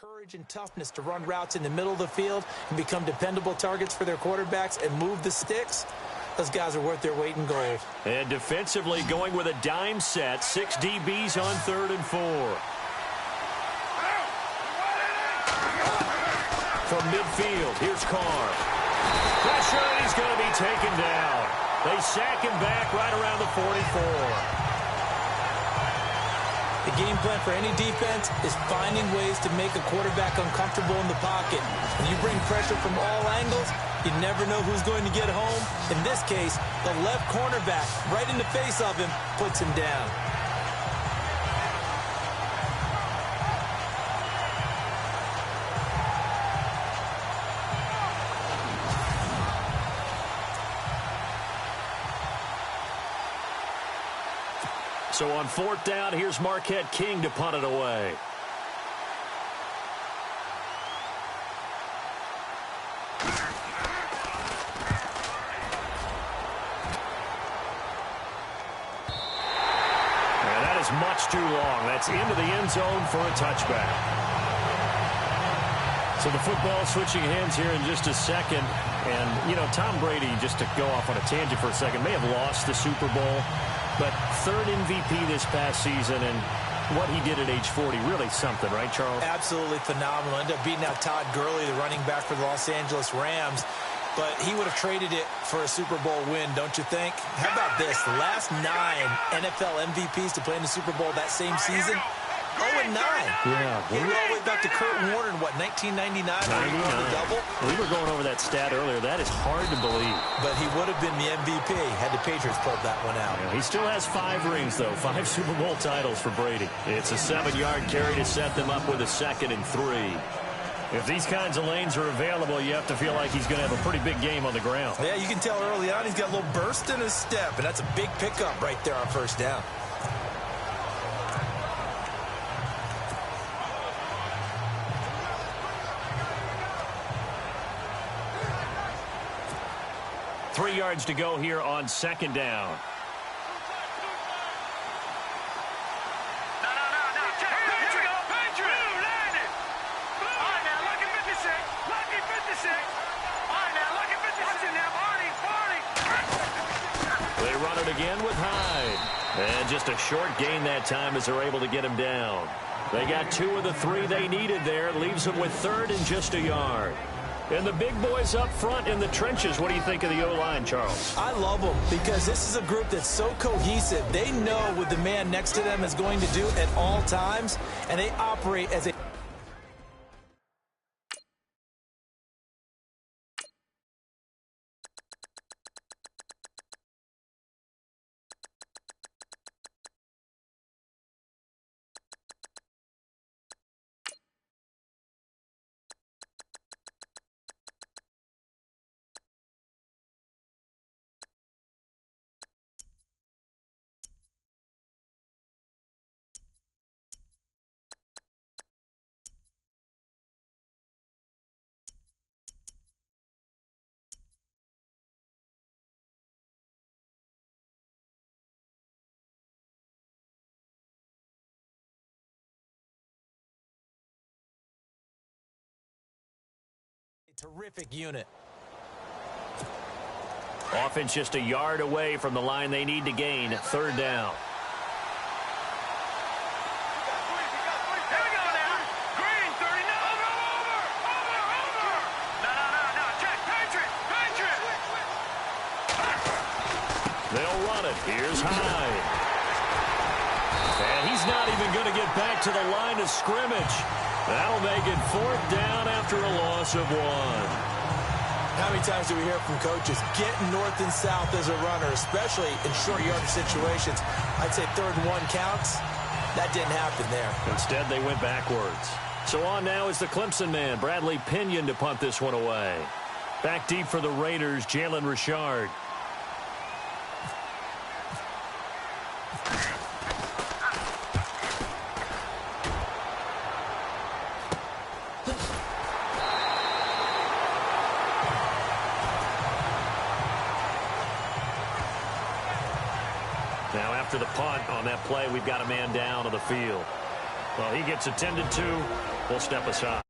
Courage and toughness to run routes in the middle of the field and become dependable targets for their quarterbacks and move the sticks. Those guys are worth their weight in gold. And defensively going with a dime set. 6 DBs on 3rd and 4. From midfield, here's Carr. Pressure, and he's going to be taken down. They sack him back right around the 44. The game plan for any defense is finding ways to make a quarterback uncomfortable in the pocket. When you bring pressure from all angles, you never know who's going to get home. In this case, the left cornerback, right in the face of him, puts him down. So on 4th down, here's Marquette King to punt it away. And that is much too long. That's into the end zone for a touchback. So the football switching hands here in just a second. And, you know, Tom Brady, just to go off on a tangent for a second, may have lost the Super Bowl. But 3rd MVP this past season, and what he did at age 40, really something, right, Charles? Absolutely phenomenal. Ended up beating out Todd Gurley, the running back for the Los Angeles Rams. But he would have traded it for a Super Bowl win, don't you think? How about this? The last 9 NFL MVPs to play in the Super Bowl that same season, 0-9. Yeah. He went all the way back to Kurt Warner in, what, 1999? 99. The double? We were going over that stat earlier. That is hard to believe. But he would have been the MVP had the Patriots pulled that one out. Yeah, he still has 5 rings, though. 5 Super Bowl titles for Brady. It's a 7-yard carry to set them up with a 2nd and 3. If these kinds of lanes are available, you have to feel like he's going to have a pretty big game on the ground. Yeah, you can tell early on he's got a little burst in his step, and that's a big pickup right there on 1st down. Three yards to go here on 2nd down. They run it again with Hyde. And just a short gain that time as they're able to get him down. They got 2 of the 3 they needed there. Leaves them with 3rd and just a yard. And the big boys up front in the trenches. What do you think of the O-line, Charles? I love them because this is a group that's so cohesive. They know what the man next to them is going to do at all times, and they operate as a terrific unit. Offense just a yard away from the line they need to gain. 3rd down. They'll run it. Here's Hyde. And he's not even going to get back to the line of scrimmage. That'll make it 4th down after a loss of 1. How many times do we hear from coaches getting north and south as a runner, especially in short yardage situations? I'd say 3rd and 1 counts. That didn't happen there. Instead, they went backwards. So on now is the Clemson man, Bradley Pinion, to punt this one away. Back deep for the Raiders, Jalen Richard. Now after the punt on that play, we've got a man down on the field. Well, he gets attended to, will step aside.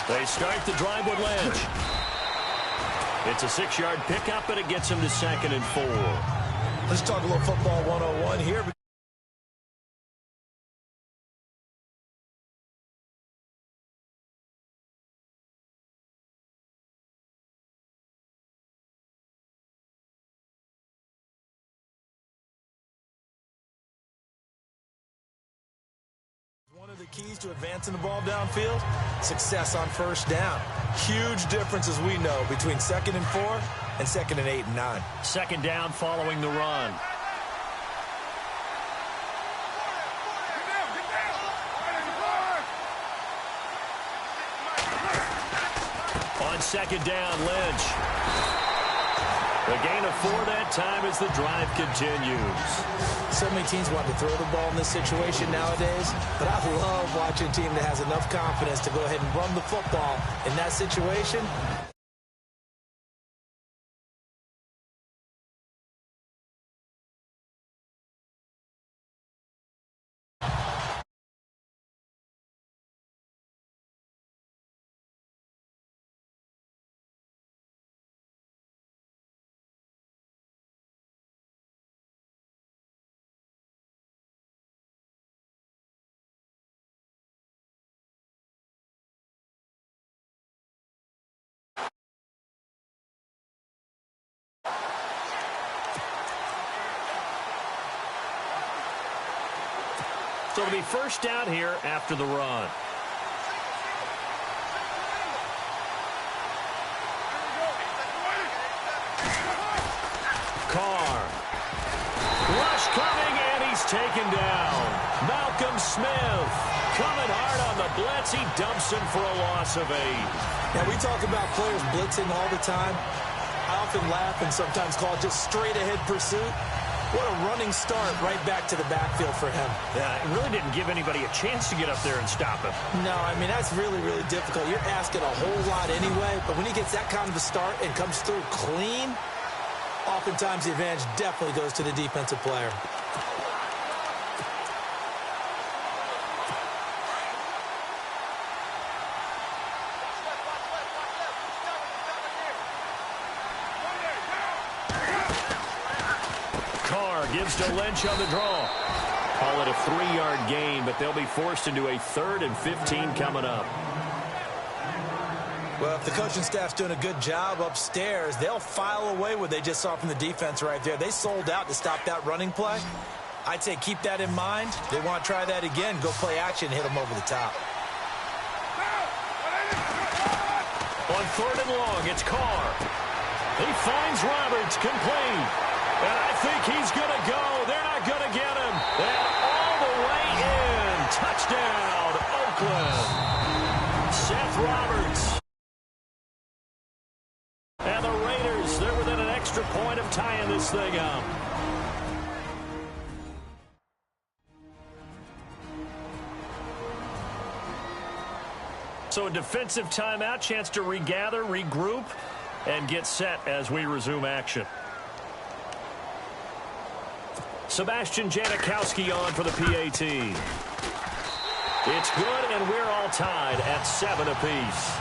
They start the drive with Lynch. It's a 6-yard pickup, and it gets him to 2nd and 4. Let's talk a little football 101 here. One of the keys to advancing the ball downfield, success on first down. Huge difference, as we know, between 2nd and 4 and 2nd and 8 and 9. 2nd down following the run. On 2nd down, Lynch. The gain of 4 that time as the drive continues. So many teams want to throw the ball in this situation nowadays, but I love watching a team that has enough confidence to go ahead and run the football in that situation. So it'll be first down here after the run. Carr. Rush coming, and he's taken down. Malcolm Smith coming hard on the blitz. He dumps him for a loss of 8. Now, we talk about players blitzing all the time. I often laugh and sometimes call it just straight-ahead pursuit. What a running start right back to the backfield for him. Yeah, it really didn't give anybody a chance to get up there and stop him. No, I mean, that's really, really difficult. You're asking a whole lot anyway, but when he gets that kind of a start and comes through clean, oftentimes the advantage definitely goes to the defensive player. Gives to Lynch on the draw. Call it a 3-yard gain, but they'll be forced into a 3rd and 15 coming up. Well, if the coaching staff's doing a good job upstairs, they'll file away what they just saw from the defense right there. They sold out to stop that running play. I'd say keep that in mind. They want to try that again, go play action, hit them over the top. On 3rd and long, it's Carr. He finds Roberts, complete. And I think he's going to go. They're not going to get him. And all the way in. Touchdown, Oakland. Seth Roberts. And the Raiders, they're within an extra point of tying this thing up. So a defensive timeout, chance to regather, regroup, and get set as we resume action. Sebastian Janikowski on for the PAT. It's good, and we're all tied at 7 apiece.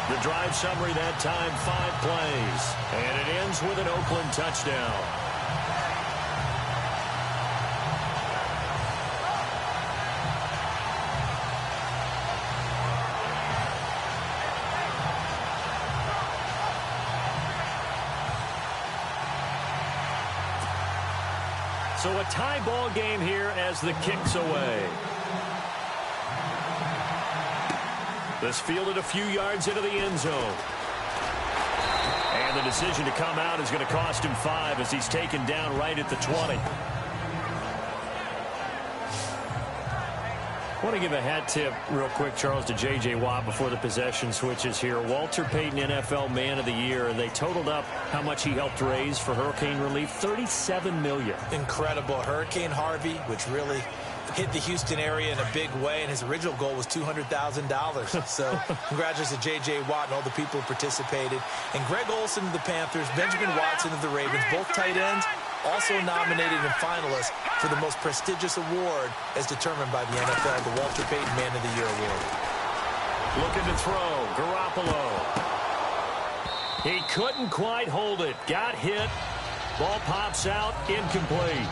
The drive summary that time, 5 plays. And it ends with an Oakland touchdown. So a tie ball game here as the kick's away. This fielded a few yards into the end zone. And the decision to come out is going to cost him 5 as he's taken down right at the 20. I want to give a hat tip real quick, Charles, to J.J. Watt before the possession switches here. Walter Payton, NFL Man of the Year, and they totaled up how much he helped raise for hurricane relief, $37 million. Incredible. Hurricane Harvey, which really hit the Houston area in a big way, and his original goal was $200,000. So congratulations to J.J. Watt and all the people who participated. And Greg Olsen of the Panthers, Benjamin Watson of the Ravens, both tight ends, also nominated and finalists for the most prestigious award as determined by the NFL, the Walter Payton Man of the Year Award. Looking to throw, Garoppolo. He couldn't quite hold it. Got hit. Ball pops out, incomplete.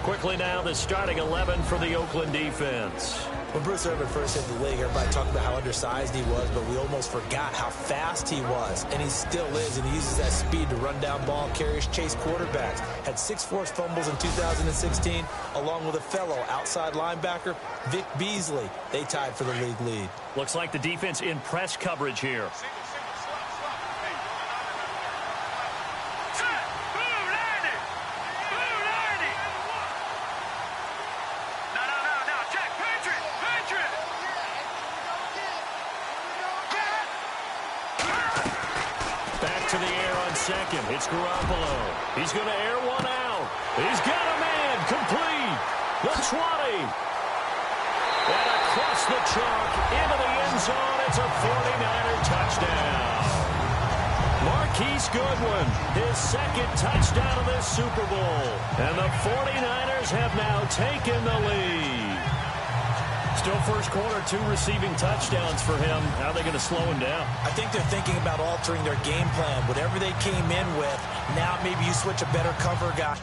Quickly now, the starting 11 for the Oakland defense. When Bruce Irvin first hit the league, everybody talked about how undersized he was, but we almost forgot how fast he was. And he still is, and he uses that speed to run down ball carriers, chase quarterbacks. Had 6 forced fumbles in 2016, along with a fellow outside linebacker, Vic Beasley. They tied for the league lead. Looks like the defense in press coverage here. To the air on second. It's Garoppolo. He's going to air one out. He's got a man. Complete. The 20. And across the chalk into the end zone. It's a 49er touchdown. Marquise Goodwin, his second touchdown of this Super Bowl. And the 49ers have now taken the lead. Still first quarter, 2 receiving touchdowns for him. How are they going to slow him down? I think they're thinking about altering their game plan. Whatever they came in with, now maybe you switch a better cover guy.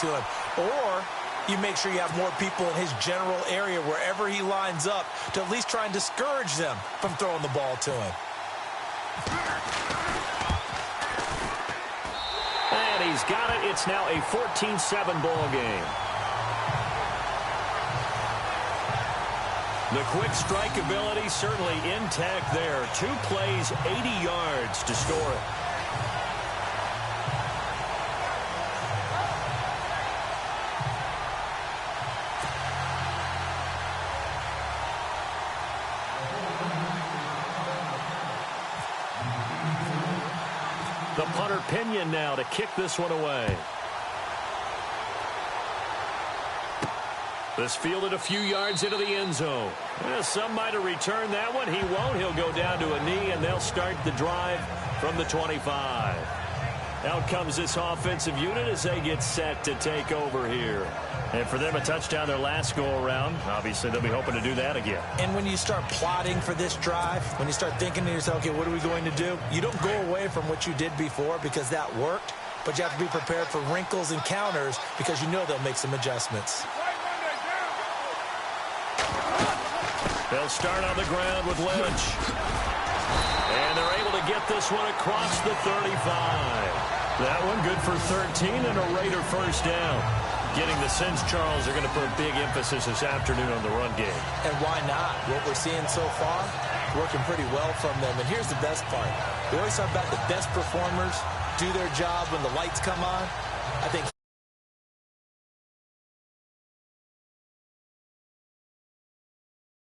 To him, or you make sure you have more people in his general area wherever he lines up to at least try and discourage them from throwing the ball to him. And he's got it. It's now a 14-7 ball game. The quick strike ability certainly intact there. 2 plays, 80 yards to score it. The punter Pinion now to kick this one away. This fielded a few yards into the end zone. Some might have returned that one. He won't. He'll go down to a knee, and they'll start the drive from the 25. Out comes this offensive unit as they get set to take over here. And for them, a touchdown their last go-around. Obviously, they'll be hoping to do that again. And when you start plotting for this drive, when you start thinking to yourself, okay, what are we going to do? You don't go away from what you did before because that worked, but you have to be prepared for wrinkles and counters because you know they'll make some adjustments. They'll start on the ground with Lynch. And they're able to get this one across the 35. That one good for 13 and a Raider first down. Getting the sense, Charles, they're going to put a big emphasis this afternoon on the run game. And why not? What we're seeing so far, working pretty well from them. And here's the best part. We always talk about the best performers do their job when the lights come on. I think